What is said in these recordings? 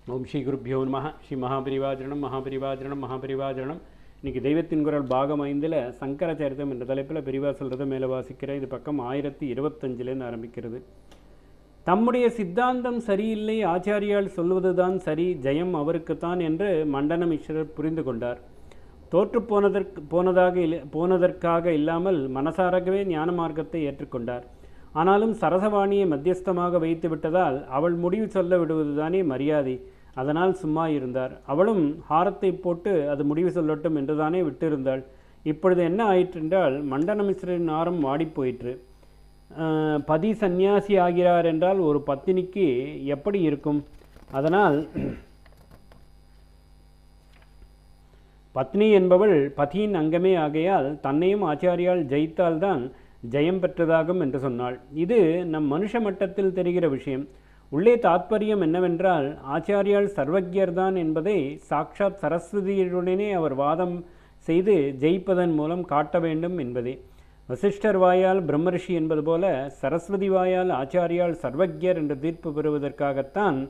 ஓம் ஸ்ரீ குருப்பியோ நமः. ஸ்ரீ மகாபரிவாஜனம். இன்றைக்கி தெய்வத்தின் குரல் பாகம் 5ல் சங்கராச்சாரியம் என்ற தலைப்பில் பெரிவா சொல்கிறத மேலே வாசிக்கிற இது பக்கம் 1025 ஆரம்பிக்கிறது. தம்முடைய சித்தாந்தம் சரியில்லை, ஆச்சாரியால் சொல்வதுதான் சரி, ஜெயம் அவருக்குத்தான் என்று மண்டனமிஸ்ரர் புரிந்து கொண்டார். தோற்று போனதற்காக இல்லாமல் மனசாரகவே ஞான மார்க்கத்தை ஏற்றுக்கொண்டார். ஆனாலும் சரசவாணியை மத்தியஸ்தமாக வைத்து விட்டதால் அவள் முடிவு சொல்ல விடுவதுதானே மரியாதை. அதனால் சும்மா இருந்தார். அவளும் ஹாரத்தை போட்டு அது முடிவு சொல்லட்டும் என்றுதானே விட்டிருந்தாள். இப்பொழுது என்ன ஆயிற்றென்றால் மண்டனமிஸ்ரரின் ஆரம் வாடிப்போயிற்று. பதி சந்நியாசி ஆகிறார் என்றால் ஒரு பத்தினிக்கு எப்படி இருக்கும்? அதனால் பத்னி என்பவள் பதியின் அங்கமே ஆகையால் தன்னையும் ஆச்சாரியால் ஜெயித்தால்தான் ஜெயம் பெற்றதாகும் என்று சொன்னாள். இது நம் மனுஷ மட்டத்தில் தெரிகிற விஷயம். உள்ளே தாத்பரியம் என்னவென்றால் ஆச்சாரியால் சர்வஜ்யர்தான் என்பதை சாக்ஷாத் சரஸ்வதியுடனே அவர் வாதம் செய்து ஜெயிப்பதன் மூலம் காட்ட வேண்டும் என்பதே. வசிஷ்டர் வாயால் பிரம்மரிஷி என்பது போல சரஸ்வதி வாயால் ஆச்சாரியால் சர்வஜ்யர் என்று தீர்ப்பு பெறுவதற்காகத்தான்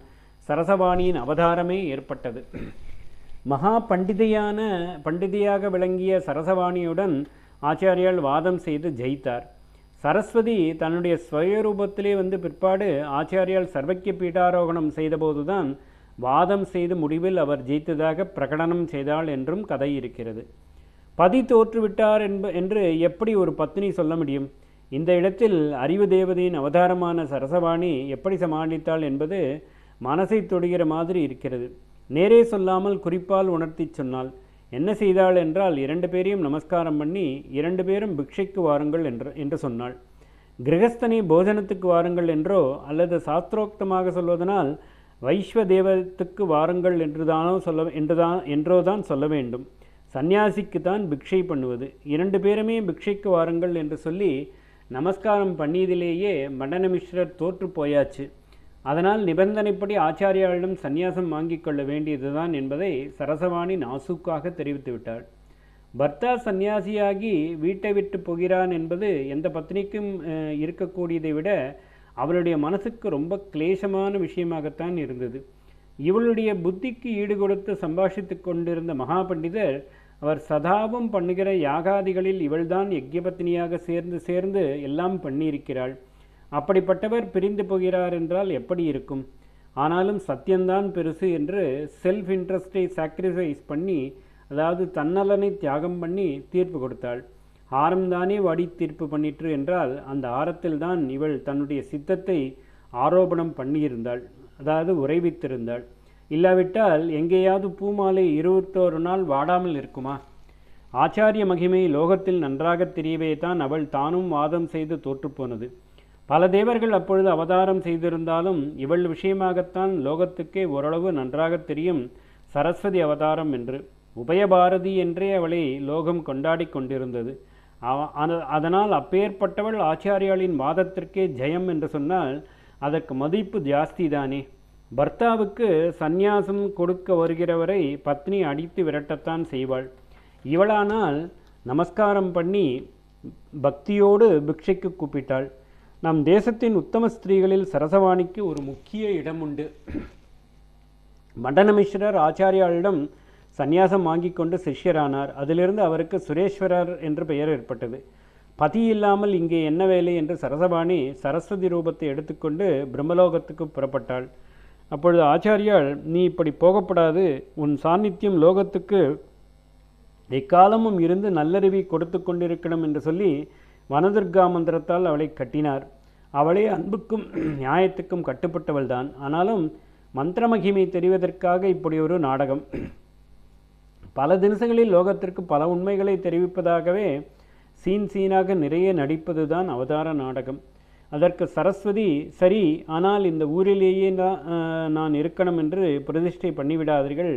சரசவாணியின் அவதாரமே ஏற்பட்டது. மகா பண்டிதையாக விளங்கிய சரசவாணியுடன் ஆச்சாரியால் வாதம் செய்து ஜெயித்தார். சரஸ்வதி தன்னுடைய ஸ்வயரூபத்திலே வந்து பிற்பாடு ஆச்சாரியால் சர்வக்கிய பீட்டாரோகணம் செய்தபோதுதான் வாதம் செய்து முடிவில் அவர் ஜெயித்ததாக பிரகடனம் செய்தாள் என்றும் கதை இருக்கிறது. பதி தோற்றுவிட்டார் என்று எப்படி ஒரு பத்னி சொல்ல முடியும்? இந்த இடத்தில் அறிவு தேவதையின் அவதாரமான சரசவாணி எப்படி சமாளித்தாள் என்பது மனசை தொடுகிற மாதிரி இருக்கிறது. நேரே சொல்லாமல் குறிப்பால் உணர்த்தி சொன்னாள். என்ன செய்தாள் என்றால் 2 பேரையும் நமஸ்காரம் பண்ணி 2 பேரும் பிக்ஷைக்கு வாருங்கள் என்று சொன்னாள். கிரகஸ்தனை போஜனத்துக்கு வாருங்கள் என்றோ அல்லது சாஸ்திரோக்தமாக சொல்வதனால் வைஸ்வதேவத்துக்கு வாருங்கள் என்றோதான் சொல்ல வேண்டும். சந்நியாசிக்கு தான் பிக்ஷை பண்ணுவது. 2 பேருமே பிக்ஷைக்கு வாருங்கள் என்று சொல்லி நமஸ்காரம் பண்ணியதிலேயே மண்டனமிஸ்ரர் தோற்று போயாச்சு. அதனால் நிபந்தனைப்படி ஆச்சாரியாளிடம் சந்நியாசம் வாங்கிக் கொள்ள வேண்டியதுதான் என்பதை சரசவாணி நாசூக்காக தெரிவித்துவிட்டாள். பர்த்தா சந்நியாசியாகி வீட்டை விட்டு போகிறான் என்பது எந்த பத்னிக்கும் இருக்கக்கூடியதை விட அவளுடைய மனசுக்கு ரொம்ப கிளேசமான விஷயமாகத்தான் இருந்தது. இவளுடைய புத்திக்கு ஈடு கொடுத்து சம்பாஷித்து கொண்டிருந்த மகாபண்டிதர் அவர் சதாவும் பண்ணுகிற யாகாதிகளில் இவள்தான் யஜ்யபத்னியாக சேர்ந்து எல்லாம் பண்ணியிருக்கிறாள். அப்படிப்பட்டவர் பிரிந்து போகிறார் என்றால் எப்படி இருக்கும்? ஆனாலும் சத்தியம்தான் பெருசு என்று செல்ஃப் இன்ட்ரெஸ்டை சாக்ரிஃபைஸ் பண்ணி, அதாவது தன்னலனை தியாகம் பண்ணி தீர்ப்பு கொடுத்தாள். ஆரம்தானே வாடி தீர்ப்பு பண்ணிற்று என்றால் அந்த ஆரத்தில் தான் இவள் தன்னுடைய சித்தத்தை ஆரோபணம் பண்ணியிருந்தாள், அதாவது உறைவித்திருந்தாள். இல்லாவிட்டால் எங்கேயாவது பூமாலை 21 நாள் வாடாமல் இருக்குமா? ஆச்சாரிய மகிமை லோகத்தில் நன்றாக தெரியவே தான் அவள் தானும் வாதம் செய்து தோற்றுப்போனது. பல தேவர்கள் அப்பொழுது அவதாரம் செய்திருந்தாலும் இவள் விஷயமாகத்தான் லோகத்துக்கே ஓரளவு நன்றாக தெரியும் சரஸ்வதி அவதாரம் என்று. உபயபாரதி என்றே அவளை லோகம் கொண்டாடி கொண்டிருந்தது. அதனால் அப்பேற்பட்டவள் ஆச்சாரியாளின் வாதத்திற்கே ஜெயம் என்று சொன்னால் அதற்கு மதிப்பு ஜாஸ்தி தானே. பர்த்தாவுக்கு சந்நியாசம் கொடுக்க வருகிறவரை பத்னி அடித்து விரட்டத்தான் செய்வாள். இவளானால் நமஸ்காரம் பண்ணி பக்தியோடு பிக்ஷைக்கு கூப்பிட்டாள். நம் தேசத்தின் உத்தம ஸ்திரீகளில் சரசவாணிக்கு ஒரு முக்கிய இடம் உண்டு. மண்டனமிஸ்ரர் ஆச்சாரியாளிடம் சந்நியாசம் வாங்கி கொண்டு சிஷ்யரானார். அதிலிருந்து அவருக்கு சுரேஸ்வரர் என்று பெயர் ஏற்பட்டது. பதி இல்லாமல் இங்கே என்ன வேலை என்று சரசவாணி சரஸ்வதி ரூபத்தை எடுத்துக்கொண்டு பிரம்மலோகத்துக்கு புறப்பட்டாள். அப்பொழுது ஆச்சாரியால், நீ இப்படி போகப்படாது, உன் சாநித்தியம் லோகத்துக்கு எக்காலமும் இருந்து நல்லறிவை கொடுத்து கொண்டிருக்கணும் என்று சொல்லி வனதுர்கா மந்திரத்தால் அவளை கட்டினார். அவளே அன்புக்கும் நியாயத்துக்கும் கட்டுப்பட்டவள்தான். ஆனாலும் மந்திர மகிமை தெரிவதற்காக இப்படி ஒரு நாடகம். பல தினசங்களில் லோகத்திற்கு பல உண்மைகளை தெரிவிப்பதாகவே சீனாக நிறைய நடிப்பது தான் அவதார நாடகம். அதற்கு சரஸ்வதி, சரி, ஆனால் இந்த ஊரிலேயே நான் இருக்கணும் என்று பிரதிஷ்டை பண்ணிவிடாதீர்கள்.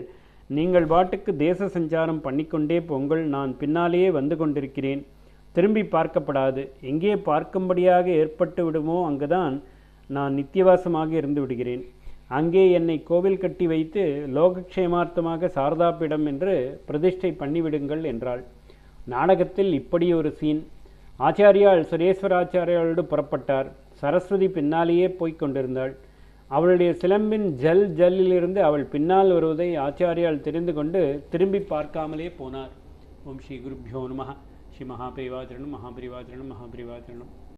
நீங்கள் பாட்டுக்கு தேச சஞ்சாரம் பண்ணிக்கொண்டே போங்கள். நான் பின்னாலேயே வந்து கொண்டிருக்கிறேன். திரும்பி பார்க்கப்படாது. எங்கே பார்க்கும்படியாக ஏற்பட்டு விடுமோ அங்குதான் நான் நித்தியவாசமாக இருந்து விடுகிறேன். அங்கே என்னை கோவில் கட்டி வைத்து லோகக்ஷேமார்த்தமாக சாரதாபிடம் என்று பிரதிஷ்டை பண்ணிவிடுங்கள் என்றாள். நாடகத்தில் இப்படி ஒரு சீன். ஆச்சாரியால் சுரேஸ்வராச்சாரியாளோடு புறப்பட்டார். சரஸ்வதி பின்னாலேயே போய்க் கொண்டிருந்தாள். அவளுடைய சிலம்பின் ஜல் ஜல்லிலிருந்து அவள் பின்னால் வருவதை ஆச்சாரியால் தெரிந்து கொண்டு திரும்பி பார்க்காமலே போனார். ஓம் ஸ்ரீ குருப்யோ நமः. ஸ்ரீ மகாபரிவாச்சரணம் மகாபரிவாச்சரணம் மகாபரிவாச்சரணம்.